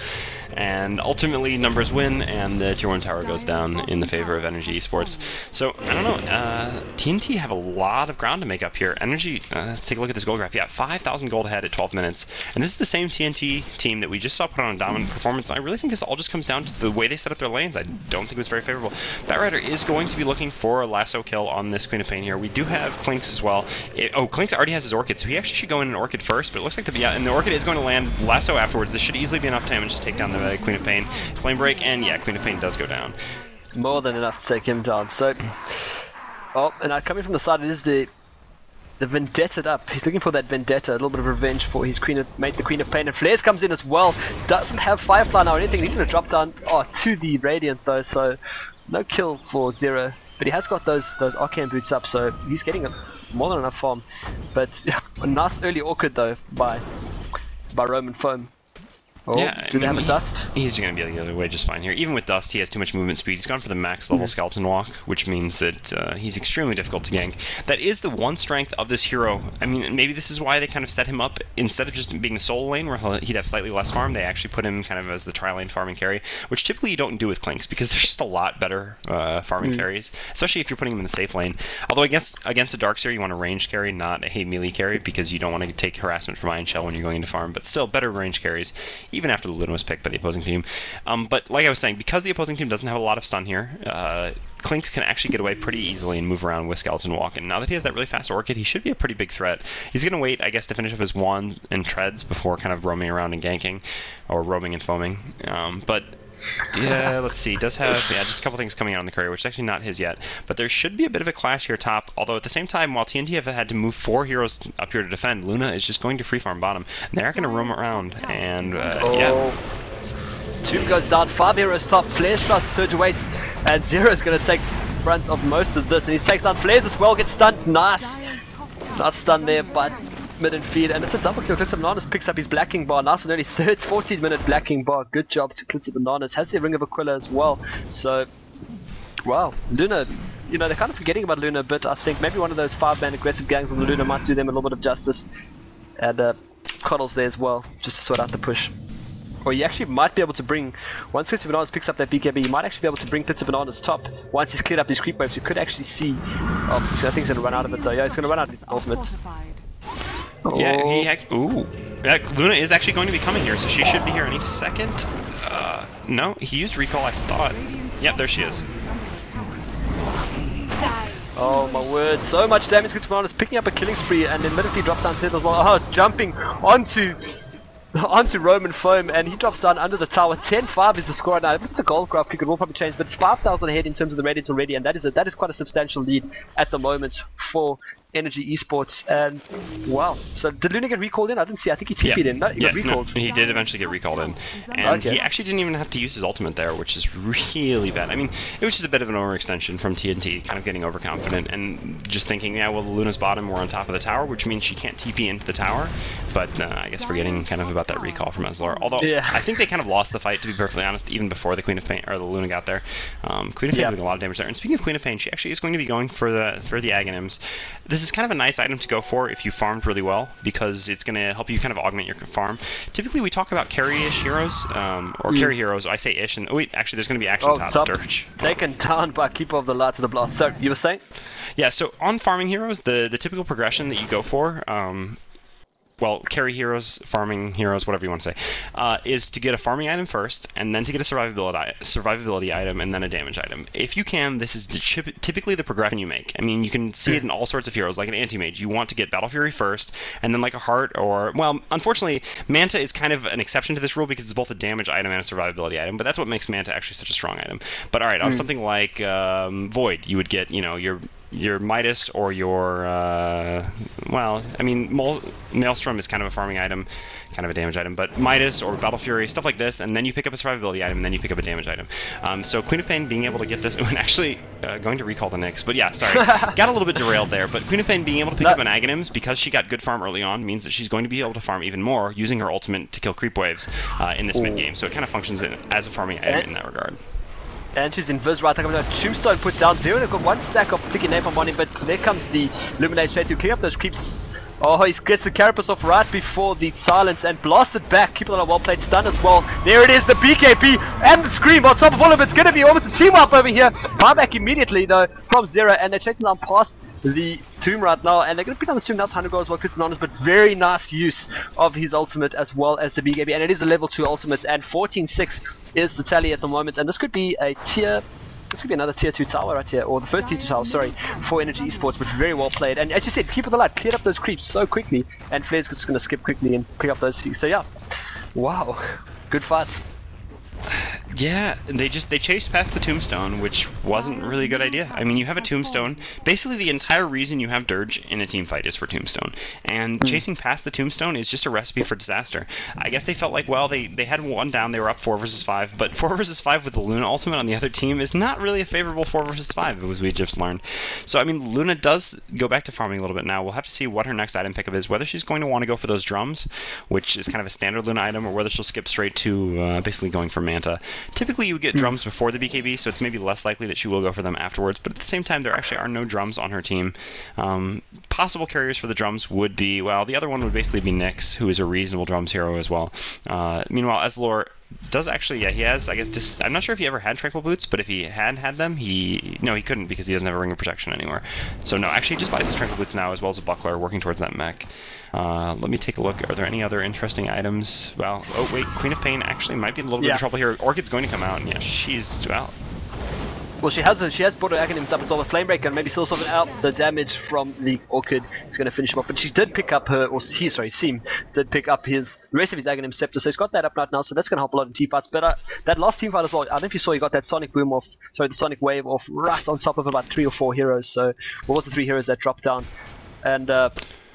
And ultimately, numbers win, and the tier 1 tower goes down in the favor of Energy Esports. So, I don't know, TNT have a lot of ground to make up here. Energy, let's take a look at this gold graph. Yeah, 5,000 gold ahead at 12 minutes. And this is the same TNT team that we just saw put on a dominant performance. I really think this all just comes down to the way they set up their lanes. I don't think it was very favorable. Bat Rider is going to be looking for a lasso kill on this Queen of Pain here. We do have Clinks as well. Clinks already has his Orchid, so he actually should go in an Orchid first, but it looks like and the Orchid is going to land lasso afterwards. This should easily be enough damage to take down the Queen of Pain. Flame break, and yeah, Queen of Pain does go down. More than enough to take him down. So, oh, and coming from the side, it is the Vendetta up. He's looking for that Vendetta, a little bit of revenge for his made the Queen of Pain, and Flares comes in as well. Doesn't have Firefly now or anything. He's going to drop down to the Radiant though, so no kill for Zero. But he has got those Arcane boots up, so he's getting more than enough farm. But yeah, a nice early Orchid though by Roman Foam. Oh, yeah, do they have a Dust? He's going to be the other way just fine here. Even with Dust, he has too much movement speed. He's gone for the max level Skeleton Walk, which means that he's extremely difficult to gank. That is the one strength of this hero. I mean, maybe this is why they kind of set him up. Instead of just being the solo lane, where he'd have slightly less farm, they actually put him kind of as the tri-lane farming carry, which typically you don't do with Clinks, because there's just a lot better farming carries, especially if you're putting him in the safe lane. Although against a Darkseer, you want a range carry, not a melee carry, because you don't want to take harassment from Iron Shell when you're going into farm, but still better range carries, even after the Luna was picked by the opposing team. But like I was saying, because the opposing team doesn't have a lot of stun here, Clinks can actually get away pretty easily and move around with Skeleton Walk. And now that he has that really fast Orchid, he should be a pretty big threat. He's going to wait, I guess, to finish up his wands and treads before kind of roaming around and ganking, or roaming and foaming. But yeah, let's see. He does have just a couple things coming out on the courier, which is actually not his yet. But there should be a bit of a clash here top. Although at the same time, while TNT have had to move 4 heroes up here to defend, Luna is just going to free farm bottom. And they're going to roam around, and yeah. Tomb goes down, 5 heroes top, Flares tries to surge away, and Zero is going to take front of most of this, and he takes down Flares as well, gets stunned, nice stun there, but mid and feed, and it's a double kill. Clitzer Bananas picks up his blacking bar, nice and early, 14-minute blacking bar, good job to Clitzer Bananas, has the Ring of Aquila as well, so, wow, Luna, you know, they're kind of forgetting about Luna a bit. I think maybe one of those 5-man aggressive gangs on the Luna might do them a little bit of justice, and Coddle's there as well, just to sort out the push. Or you actually might be able to bring, once Clitzer Bananas picks up that BKB, you might actually be able to bring Clitzer Bananas top. Once he's cleared up these creep waves, you could actually see, I think he's going to run out of it though, yeah, he's going to run out of his ultimates. Yeah, Luna is actually going to be coming here, so she should be here any second. No, he used recall, I thought. Yep, there she is. Oh my word, so much damage. Clitzer Bananas picking up a killing spree, and immediately drops down set as well. Oh, jumping onto Roman Foam, and he drops down under the tower. 10-5 is the score now. I think the gold graph will probably change, but it's 5,000 ahead in terms of the Radiant already, and that is quite a substantial lead at the moment for Energy Esports. And wow, so did Luna get recalled in? I didn't see. I think he TP'd in. No, he got recalled. No, he did eventually get recalled in, and he actually didn't even have to use his ultimate there, which is really bad. I mean, it was just a bit of an overextension from TNT, kind of getting overconfident and just thinking, yeah, well, Luna's bottom, we're on top of the tower, which means she can't TP into the tower. But I guess forgetting kind of about that recall from Ezreal. Although I think they kind of lost the fight, to be perfectly honest, even before the Queen of Pain or the Luna got there. Queen of Pain doing a lot of damage there. And speaking of Queen of Pain, she actually is going to be going for the Aghanims. This is kind of a nice item to go for if you farmed really well, because it's going to help you kind of augment your farm. Typically, we talk about carry-ish heroes, or carry heroes. I say ish, and oh, wait, actually, there's going to be action top Dirge. Taken down by Keeper of the Light to the blast. So, you were saying? Yeah, so on farming heroes, the typical progression that you go for, well, carry heroes, farming heroes, whatever you want to say, is to get a farming item first, and then to get a survivability item, and then a damage item. If you can, this is typically the progression you make. I mean, you can see it in all sorts of heroes, like an anti-mage. You want to get Battle Fury first, and then like a heart, or, well, unfortunately, Manta is kind of an exception to this rule because it's both a damage item and a survivability item, but that's what makes Manta actually such a strong item. But alright, on something like Void, you would get, you know, your Midas or your, well, I mean, Maelstrom is kind of a farming item, kind of a damage item, but Midas or Battle Fury, stuff like this, and then you pick up a survivability item, and then you pick up a damage item. So Queen of Pain being able to get this, and actually going to recall the Nyx, but yeah, sorry, got a little bit derailed there, but Queen of Pain being able to pick up an Aghanims, because she got good farm early on, means that she's going to be able to farm even more using her ultimate to kill creep waves in this mid-game, so it kind of functions as a farming item in that regard. And she's invis right there, Tombstone put down 0, and got one stack of Tiki Napalm on him, but there comes the Illuminate straight to clear up those creeps. Oh, he gets the Carapace off right before the silence and blasted back. Keep it on a well-played stun as well. There it is, the BKB and the Scream on top of all of it. It's going to be almost a team up over here. Buyback immediately though from Zero, and they're chasing down past the Tomb right now, and they're going to pick on the Tomb. That's 100 gold as well, Chris Bananas, but very nice use of his ultimate as well as the BKB, and it is a level 2 ultimate, and 14-6 is the tally at the moment, and this could be a tier. This could be another tier 2 tower right here, or the first tier 2 tower, sorry, for Energy Esports, but very well played. And as you said, Keep of the Light cleared up those creeps so quickly, and Flair's just going to skip quickly and pick up those two. So yeah, wow, good fight. Yeah, they chased past the Tombstone, which wasn't really a good idea. I mean, you have a Tombstone. Basically, the entire reason you have Dirge in a team fight is for Tombstone. And chasing past the Tombstone is just a recipe for disaster. I guess they felt like, well, they had one down, they were up 4 versus 5, but 4 versus 5 with the Luna ultimate on the other team is not really a favorable 4 versus 5, as we just learned. So, I mean, Luna does go back to farming a little bit now. We'll have to see what her next item pickup is, whether she's going to want to go for those drums, which is kind of a standard Luna item, or whether she'll skip straight to basically going for Manta. Typically, you get drums before the BKB, so it's maybe less likely that she will go for them afterwards, but at the same time, there actually are no drums on her team. Possible carriers for the drums would be, well, the other one would basically be Nyx, who is a reasonable drums hero as well. Meanwhile, Ezreal does actually, yeah, he has, I guess, I'm not sure if he ever had Tranquil Boots, but if he had them, no, he couldn't because he doesn't have a Ring of Protection anymore. So no, actually he just buys his Tranquil Boots now, as well as a Buckler, working towards that mech. Let me take a look. Are there any other interesting items? Well, oh wait, Queen of Pain actually might be in a little bit of trouble here. Orchid's going to come out, and yeah, she's, well, she has brought her Aghanims up as well, the Flame Breaker, and maybe still something out. The damage from the Orchid is going to finish him off, but she did pick up her, or he, sorry, Seam did pick up the rest of his Aghanim Scepter, so he's got that up right now, so that's going to help a lot in team fights. But that last team fight as well, I don't know if you saw, he got that Sonic Boom off, sorry, the Sonic Wave off right on top of about 3 or 4 heroes, so what was the 3 heroes that dropped down? And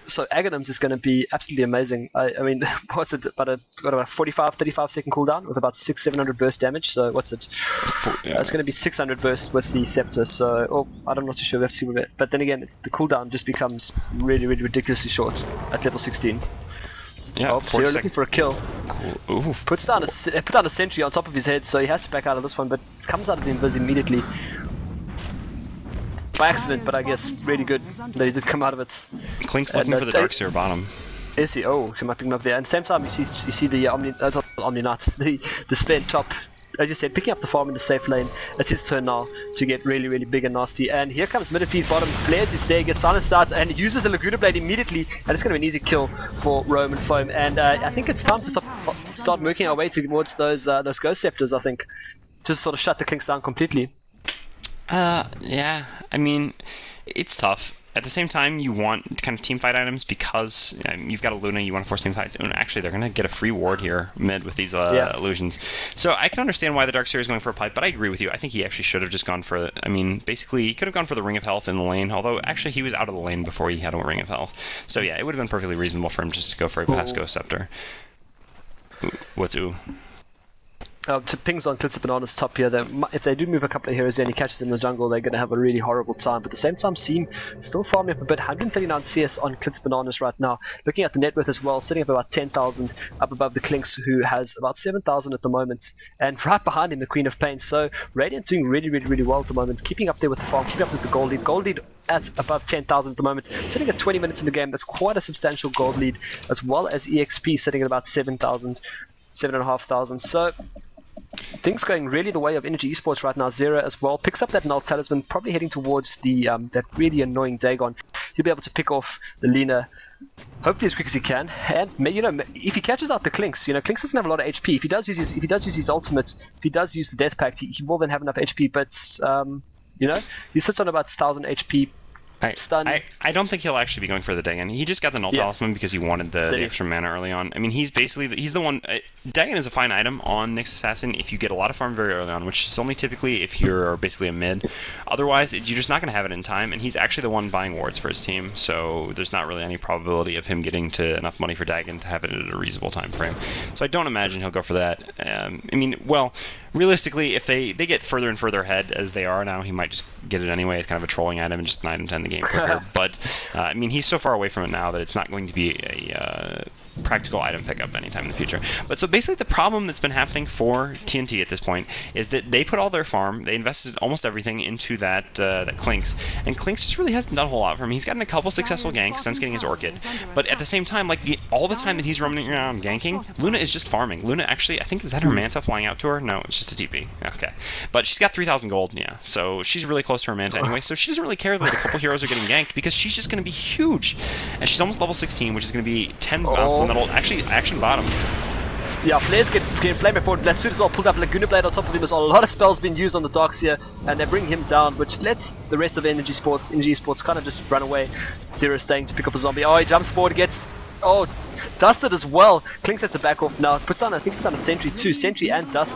so Aghanims is going to be absolutely amazing. I mean, what's it, about a 35 second cooldown with about 600-700 burst damage, so what's it? It's going to be 600 burst with the Scepter, so, I'm not too sure, we have to see with it. But then again, the cooldown just becomes really, really ridiculously short at level 16. Yeah, so you're looking for a kill. Cool. Ooh. Put down a sentry on top of his head, so he has to back out of this one, but comes out of the invis immediately. By accident, but I guess really good that he did come out of it. Klink's looking for the Darkseer bottom. Is he? Oh, he might pick him up there. And at the same time, you see the Omni Knight, the spent top. As you said, picking up the farm in the safe lane. It's his turn now to get really, really big and nasty. And here comes Midfield bottom. Flares is there, gets silenced out, and uses the Laguna Blade immediately. And it's going to be an easy kill for Rome and Foam. And I think it's time to start working our way towards those Ghost Scepters, I think. Just sort of shut the Klinks down completely. Yeah, I mean, it's tough. At the same time, you want kind of team fight items because you've got a Luna, you want to force team fights. And actually, they're going to get a free ward here mid with these illusions. So I can understand why the Darkseer is going for a pipe, but I agree with you. I think he actually should have just gone for, I mean, basically, he could have gone for the Ring of Health in the lane, although actually he was out of the lane before he had a Ring of Health. So yeah, it would have been perfectly reasonable for him just to go for a Pasco Scepter. Ooh, what's ooh? To pings on Clits of Bananas top here, if they do move a couple of heroes in and he catches them in the jungle, they're going to have a really horrible time. But at the same time, Seam still farming up a bit, 139 CS on Clits Bananas right now. Looking at the net worth as well, sitting up about 10,000 up above the Klinks, who has about 7,000 at the moment. And right behind him, the Queen of Pain. So Radiant doing really, really, really well at the moment, keeping up there with the farm, keeping up with the gold lead. Gold lead at above 10,000 at the moment, sitting at 20 minutes in the game. That's quite a substantial gold lead, as well as EXP sitting at about 7,000, 7,500. So things going really the way of Energy Esports right now. Zero as well picks up that null talisman, probably heading towards the that really annoying Dagon. He'll be able to pick off the Lina hopefully as quick as he can, and you know, if he catches out the Clinks, you know, Clinks doesn't have a lot of HP. If he does use his ultimate, if he does use the Death Pact, he will then have enough HP. But you know, he sits on about 1,000 HP. I don't think he'll actually be going for the Dagon. He just got the null talisman because he wanted the extra mana early on. I mean, he's the one. Dagon is a fine item on Nyx Assassin if you get a lot of farm very early on, which is only typically if you're basically a mid. Otherwise, you're just not going to have it in time, and he's actually the one buying wards for his team, so there's not really any probability of him getting to enough money for Dagon to have it at a reasonable time frame. So I don't imagine he'll go for that. I mean, well, realistically, if they get further and further ahead as they are now, he might just get it anyway. It's kind of a trolling item and just 9 and 10 the game quicker. But I mean, he's so far away from it now that it's not going to be a practical item pickup anytime in the future. But so basically the problem that's been happening for TNT at this point is that they put all their farm, they invested almost everything into that Clinks, and Clinks just really hasn't done a whole lot for him. He's gotten a couple successful ganks since getting his Orchid, but at the same time, like all the time that he's roaming around ganking, Luna is just farming. Luna actually, I think, is that her Manta flying out to her? No, it's just a TP. Okay. But she's got 3,000 gold, yeah, so she's really close to her Manta anyway, so she doesn't really care that a couple heroes are getting ganked because she's just going to be huge. And she's almost level 16, which is going to be 10 bounce, and that'll actually bottom. Yeah, Flare's getting flame before Blessed as well pulled up Laguna Blade on top of him as well. A lot of spells being used on the Darks here, and they bring him down, which lets the rest of Energy Esports kind of just run away. Zero staying to pick up a zombie. Oh, he jumps forward, gets dusted as well. Clinks has to back off now. Puts down, I think, a Sentry too. Sentry and Dust.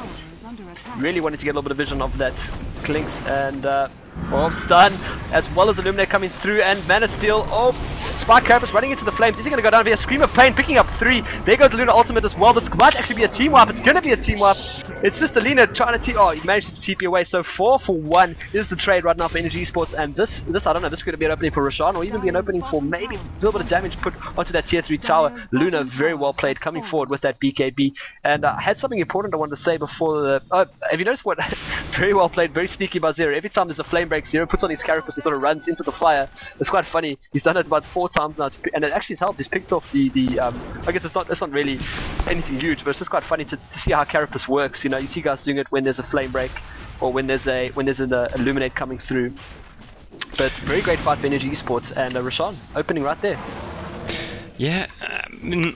Really wanted to get a little bit of vision of that Clinks, and stun, as well as Illuminate coming through, and Mana Steel. Spark Carapace running into the flames. Is he going to go down via Scream of Pain, picking up 3. There goes Luna Ultimate as well. This might actually be a team wipe. It's going to be a team wipe. It's just Lina trying to he managed to TP away. So 4 for 1 is the trade right now for Energy Esports, and this I don't know, this could be an opening for Roshan, or even be an opening for maybe a little bit of damage put onto that tier 3 tower. Luna very well played coming forward with that BKB, and I had something important I wanted to say before the have you noticed what very well played, very sneaky by Zero. Every time there's a flame break, Zero puts on his carapace and sort of runs into the fire. It's quite funny. He's done it about 4 times now, and it actually has helped. He's picked off the I guess it's not really anything huge, but it's just quite funny to see how carapace works. You know, you see guys doing it when there's a flame break or when there's an illuminate coming through. But very great fight for Energy Esports, and Roshan opening right there. Yeah,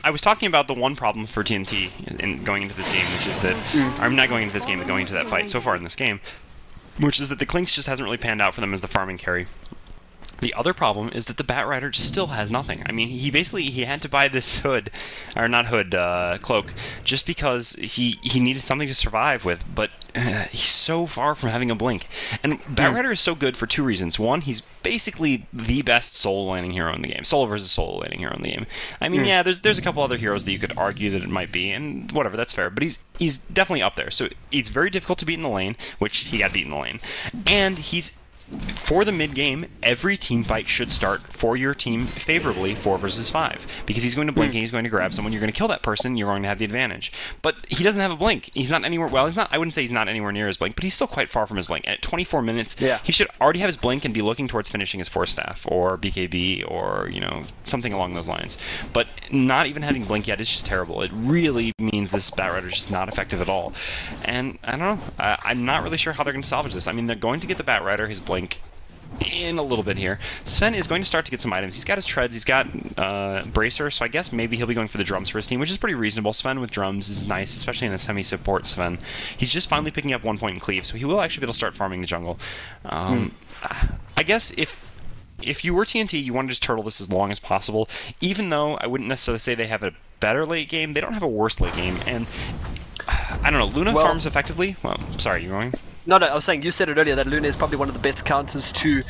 I was talking about the one problem for TNT in going into this game, which is that I'm not going into this game, but going into that fight so far in this game, which is that the Clinks just hasn't really panned out for them as the farming carry. The other problem is that the Batrider just still has nothing. I mean, he had to buy this hood, or not hood, cloak, just because he needed something to survive with, but he's so far from having a blink. And Batrider is so good for 2 reasons. One, he's basically the best solo laning hero in the game. Solo versus solo laning hero in the game. I mean, yeah, there's a couple other heroes that you could argue that it might be, and whatever, that's fair, but he's definitely up there. So he's very difficult to beat in the lane, which he got beat in the lane. And for the mid-game, every team fight should start for your team favorably 4 versus 5. Because he's going to blink and he's going to grab someone, you're going to kill that person, you're going to have the advantage. But he doesn't have a blink. He's not anywhere, well, I wouldn't say he's not anywhere near his blink, but he's still quite far from his blink. At 24 minutes, he should already have his blink and be looking towards finishing his Force Staff, or BKB, or, you know, something along those lines. But not even having blink yet is just terrible. It really means this Batrider is just not effective at all. And, I don't know, I'm not really sure how they're going to salvage this. I mean, they're going to get the Batrider, his blink, in a little bit here. Sven is going to start to get some items. He's got his treads, he's got bracer, so I guess maybe he'll be going for the drums for his team, which is pretty reasonable. Sven with drums is nice, especially in a semi-support Sven. He's just finally picking up 1 point in cleave, so he will actually be able to start farming the jungle. I guess if you were TNT, you want to just turtle this as long as possible, even though I wouldn't necessarily say they have a better late game. They don't have a worse late game, and I don't know, Luna farms effectively. Well, sorry, you going? No, I was saying, you said it earlier that Luna is probably one of the best counters to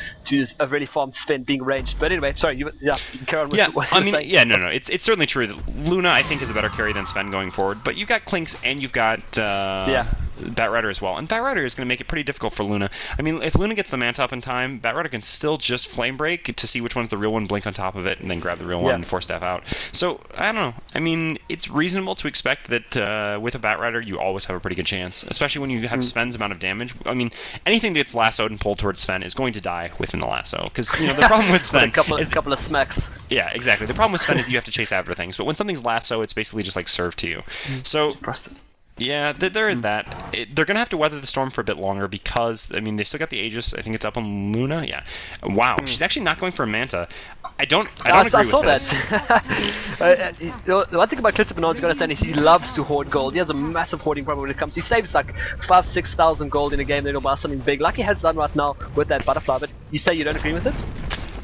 a really farmed Sven being ranged. But anyway, sorry, you can carry on with what you were saying. Yeah, no, it's certainly true that Luna, I think, is a better carry than Sven going forward. But you've got Clinks and you've got Batrider as well. And Batrider is going to make it pretty difficult for Luna. I mean, if Luna gets the Manta up in time, Batrider can still just Flame Break to see which one's the real one, blink on top of it, and then grab the real one and force staff out. So, I don't know. I mean, it's reasonable to expect that with a Batrider, you always have a pretty good chance, especially when you have Sven's amount of damage. I mean, anything that gets lassoed and pulled towards Sven is going to die within the lasso. Because, you know, the problem with Sven a couple of smacks. Yeah, exactly. The problem with Sven is you have to chase after things, but when something's lasso, it's basically just like served to you. So, yeah, there is that. They're going to have to weather the storm for a bit longer because, I mean, they've still got the Aegis. I think it's up on Luna. Yeah. Wow, she's actually not going for a Manta. I don't agree with this. I saw that. The one thing about Klitzebanon's got to say is he loves to hoard gold. He has a massive hoarding problem when it comes. He saves like 5,000-6,000 gold in a game, then he'll buy something big, like he has done right now with that butterfly. But you say you don't agree with it?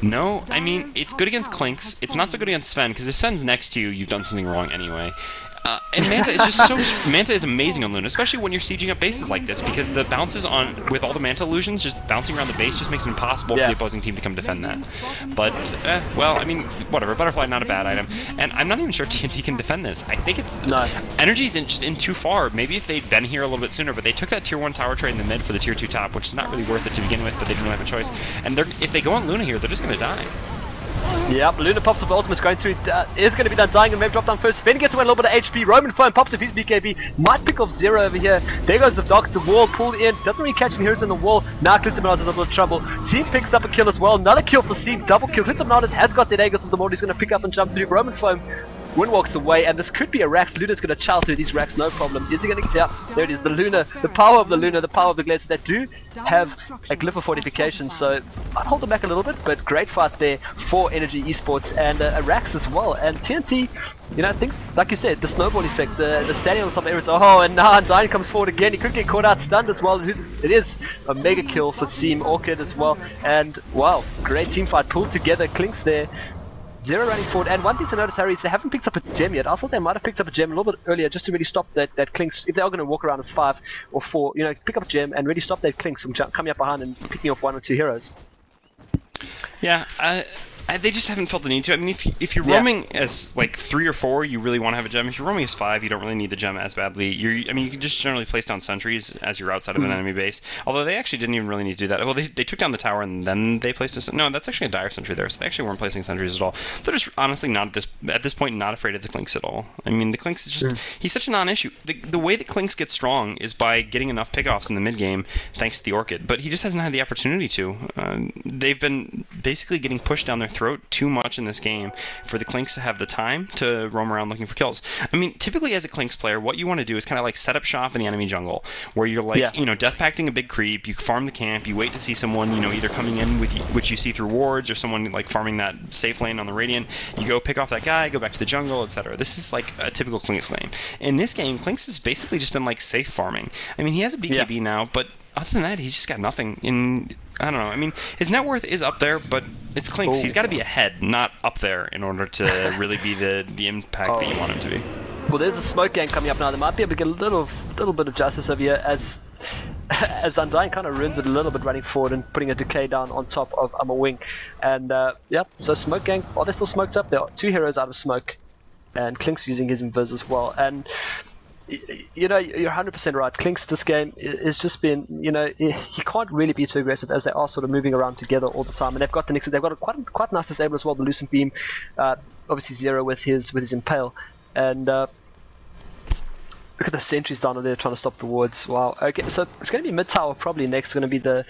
No, I mean, it's good against Clinks. It's not so good against Sven, because if Sven's next to you, you've done something wrong anyway. And Manta is just so... Manta is amazing on Luna, especially when you're sieging up bases like this, because the bounces on... With all the Manta illusions, just bouncing around the base just makes it impossible for the opposing team to come defend that. But, well, I mean, whatever. Butterfly, not a bad item. And I'm not even sure TNT can defend this. I think it's... No. Energy's just in too far. Maybe if they'd been here a little bit sooner, but they took that tier 1 tower trade in the mid for the tier 2 top, which is not really worth it to begin with, but they didn't have a choice. And if they go on Luna here, they're just going to die. Yep, Luna pops up ultimate's going through, is going to be done dying and wave drop down first. Sven gets away a little bit of HP, Roman Foam pops up his BKB, might pick off Zero over here. There goes the Doc, the wall pulled in, doesn't really catch him, here's in the wall. Now Klitzebanon's in a little bit of trouble. Seam picks up a kill as well, another kill for Seam, double kill. Klitzebanon's has got the Aegis of the Morning, he's going to pick up and jump through. Roman Foam Win walks away, and this could be a Rax. Luna's going to chow through these Rax, no problem. Is he going to... Yeah, there it is. The Luna, the power of the Luna, the power of the Glaives that do have a glyph of fortification, so I'd hold them back a little bit, but great fight there for Energy Esports and a Rax as well. And TNT, you know, things, like you said, the snowball effect, the standing on top of areas. Oh, and now Undyne comes forward again. He could get caught out stunned as well. It is a mega kill for Seam Orchid as well. And wow, great team fight pulled together. Clinks there. Zero running forward, and one thing to notice, Harry, is they haven't picked up a gem yet. I thought they might have picked up a gem a little bit earlier just to really stop that Clinks. If they are going to walk around as 5 or 4, you know, pick up a gem and really stop that Clinks from coming up behind and picking off 1 or 2 heroes. Yeah, they just haven't felt the need to. I mean, if you're roaming as like 3 or 4, you really want to have a gem. If you're roaming as 5, you don't really need the gem as badly. I mean, you can just generally place down sentries as you're outside of an enemy base. Although they actually didn't even really need to do that. Well, they took down the tower and then they placed a... No, that's actually a dire sentry there, so they actually weren't placing sentries at all. They're just honestly not at this point not afraid of the Clinks at all. I mean, the Clinks is just... He's such a non-issue. The way that Clinks gets strong is by getting enough pickoffs in the mid game thanks to the Orchid, but he just hasn't had the opportunity to. They've been basically getting pushed down their throat too much in this game for the Clinks to have the time to roam around looking for kills. I mean, typically as a Clinks player, what you want to do is kind of like set up shop in the enemy jungle, where you're like, you know, death pacting a big creep, you farm the camp, you wait to see someone, you know, either coming in with which you see through wards, or someone like farming that safe lane on the Radiant, you go pick off that guy, go back to the jungle, etc. This is like a typical Clinks game. In this game, Clinks has basically just been like safe farming. I mean, he has a BKB now, but other than that, he's just got nothing. I don't know. I mean, his net worth is up there, but it's Clinks. He's got to be ahead, not up there, in order to really be the impact that you want him to be. Well, there's a smoke gang coming up now. They might be able to get a little bit of justice over here as Undyne kind of ruins it a little bit, running forward and putting a decay down on top of Wing. And yeah, so smoke gang. Oh, they're still smoked up. There are 2 heroes out of smoke, and Clink's using his invis as well. And you know, you're 100% right. Clinks this game is just been, you know, he can't really be too aggressive as they are sort of moving around together all the time, and they've got the next. They've got a quite nice disable as well. The Lucent Beam, obviously Zero with his Impale, and look at the sentries down there trying to stop the wards. Wow. Okay, so it's going to be mid tower probably next. Going to be the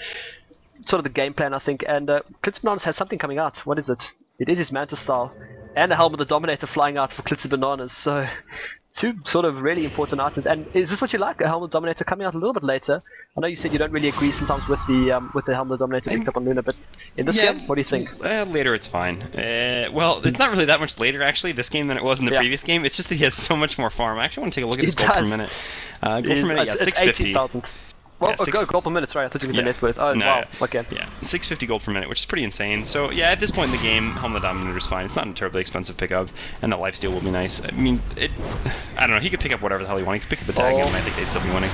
sort of the game plan, I think. And Klitzebanon's has something coming out. What is it? It is his Manta style and the Helm of the Dominator flying out for Klitzebanon's. So 2 sort of really important items. And is this what you like? A Helm of the Dominator coming out a little bit later? I know you said you don't really agree sometimes with the Helm of the Dominator picked up on Luna, but in this game, what do you think? Later it's fine. Well, it's not really that much later actually, this game, than it was in the previous game. It's just that he has so much more farm. I actually want to take a look at his gold per minute. Gold per minute, yeah, 650. 18,000. Well, yeah, gold per minute, right? I thought you meant the net worth. Oh, no, wow, okay. Yeah, 650 gold per minute, which is pretty insane. So, yeah, at this point in the game, Helm of the Dominator is fine. It's not a terribly expensive pickup, and the lifesteal will be nice. I mean, I don't know, he could pick up whatever the hell he wanted. He could pick up the tag, and I think they'd still be winning.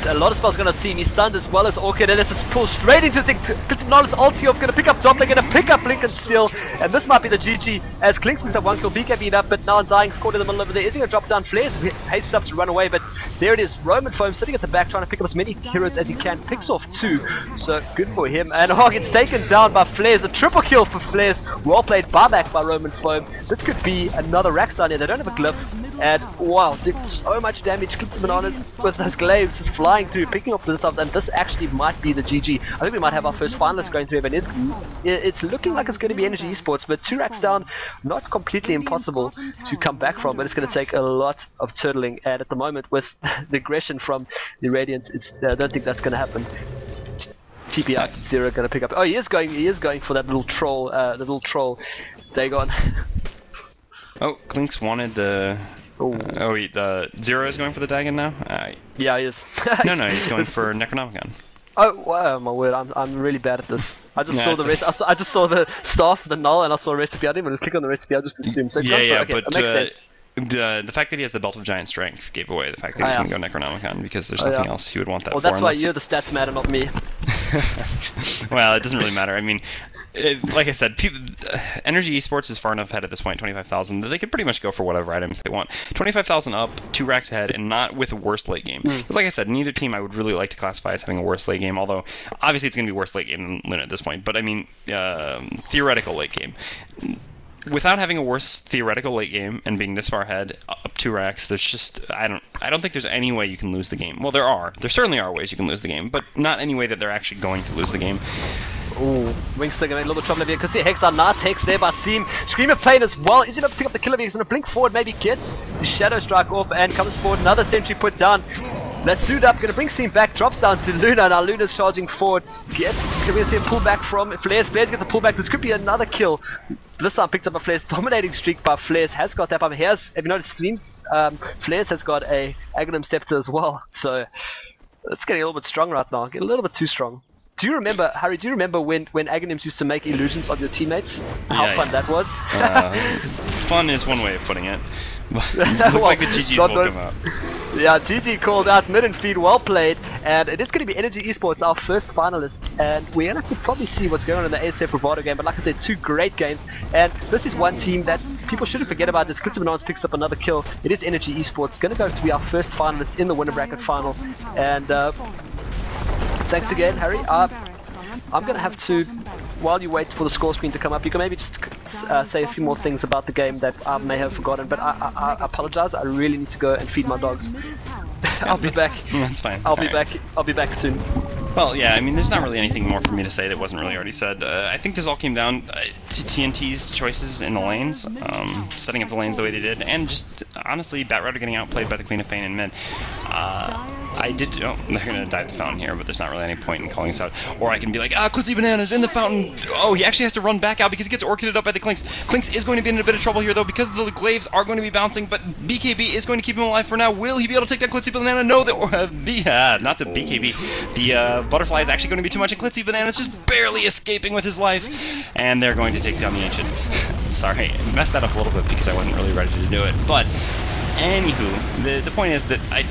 A lot of spells gonna see me stunned as well as Orchid, and it's pull straight into the Clint's ulti off, gonna pick up Doppler, gonna pick up Blink and Steel, and this might be the GG as Klinks picks up 1 kill, BK beat up, but now Undying's caught in the middle over there. Is he gonna drop down? Flares hates enough to run away, but there it is. Roman Foam sitting at the back trying to pick up as many heroes as he can, picks off 2, so good for him, and gets taken down by Flares, a triple kill for Flares. Well played buyback by Roman Foam. This could be another Rax down here. They don't have a glyph, and wow, did so much damage. Clips Bananas with those glaives just flying through, picking up themselves, and this actually might be the GG. I think we might have our first finalist going through, but it's looking like it's going to be Energy Esports, but 2 racks down, not completely impossible to come back from, but it's going to take a lot of turtling, and at the moment with the aggression from the Radiant, I don't think that's going to happen. TPI Zero going to pick up. Oh, he is going for that little troll, Dagon. Oh, Klinks wanted the. The Zero is going for the Dagon now. Yeah, he is. no, he's going for Necronomicon. Oh wow, my word! I'm really bad at this. I just saw the rest. I just saw the staff, the null, and I saw a recipe. I didn't even click on the recipe. I just assumed. So okay, but that makes sense. The fact that he has the Belt of Giant Strength gave away the fact that he's going to go Necronomicon, because there's nothing else he would want that for. Well, that's why you're the stats matter, not me. Well, it doesn't really matter. I mean, like I said, Energy Esports is far enough ahead at this point, 25,000, that they could pretty much go for whatever items they want. 25,000 up, 2 racks ahead, and not with a worse late game. Because like I said, neither team I would really like to classify as having a worse late game, although obviously it's going to be worse late game than Luna at this point. But I mean, theoretical late game. Without having a worse theoretical late game and being this far ahead, up 2 racks, there's just I don't think there's any way you can lose the game. Well, there certainly are ways you can lose the game, but not any way that they're actually going to lose the game. Ooh, Wingstick gonna make a little bit of trouble here. Because see Hex on, nice Hex there by Seam. Screamer playing as well. Is he able to pick up the killer? He's gonna blink forward, maybe gets the Shadow Strike off and comes forward. Another sentry put down. Let's suit up, gonna bring Seam back, drops down to Luna. Now Luna's charging forward. We're gonna see him pull back from Flares. Flares gets a pull back. This could be another kill. This time picked up a Flares, dominating streak by Flares, has got that by him. If you notice, Streams, Flares has got a Aghanim Scepter as well. So it's getting a little bit strong right now, getting a little bit too strong. Do you remember, Harry, when Aghanims used to make illusions of your teammates? How fun that was? Fun is one way of putting it. Looks like the GG's will come out. Yeah, GG called out, mid and feed, well played, and it is going to be Energy Esports, our first finalists, and we're going to have to probably see what's going on in the ASF Bravado game, but like I said, 2 great games, and this is one team that people shouldn't forget about. This Glitz Bananas picks up another kill. It is Energy Esports, going to be our first finalists in the winner bracket final, and thanks again, Harry. I'm going to have to, while you wait for the score screen to come up, you can maybe just say a few more things about the game that I may have forgotten, but I apologize. I really need to go and feed my dogs. I'll be back. That's fine. I'll be back soon. Well, yeah, I mean, there's not really anything more for me to say that wasn't really already said. I think this all came down to TNT's choices in the lanes, setting up the lanes the way they did, and just, honestly, Batrider getting outplayed by the Queen of Pain in mid. Oh, they're going to dive the fountain here, but there's not really any point in calling this out. Or I can be like, Clitzy Bananas in the fountain! Oh, he actually has to run back out because he gets orchided up by the Klinks. Klinks is going to be in a bit of trouble here, though, because the glaives are going to be bouncing, but BKB is going to keep him alive for now. Will he be able to take down Clitzy Banana? No, not the BKB. The Butterfly is actually going to be too much, and Clitzy Banana's just barely escaping with his life. And they're going to take down the Ancient. Sorry, I messed that up a little bit because I wasn't really ready to do it, but anywho, the point is that I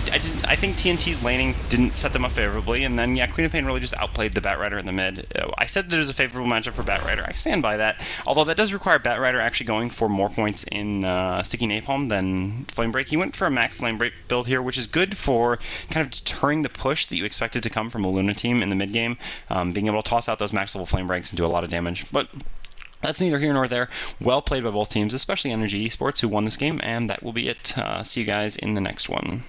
think TNT's laning didn't set them up favorably, and then, yeah, Queen of Pain really just outplayed the Batrider in the mid. I said that it was a favorable matchup for Batrider. I stand by that, although that does require Batrider actually going for more points in Sticky Napalm than Flame Break. He went for a max Flame Break build here, which is good for kind of deterring the push that you expected to come from a Luna team in the mid game, being able to toss out those max level Flame Breaks and do a lot of damage. But that's neither here nor there. Well played by both teams, especially Energy Esports, who won this game, and that will be it. See you guys in the next one.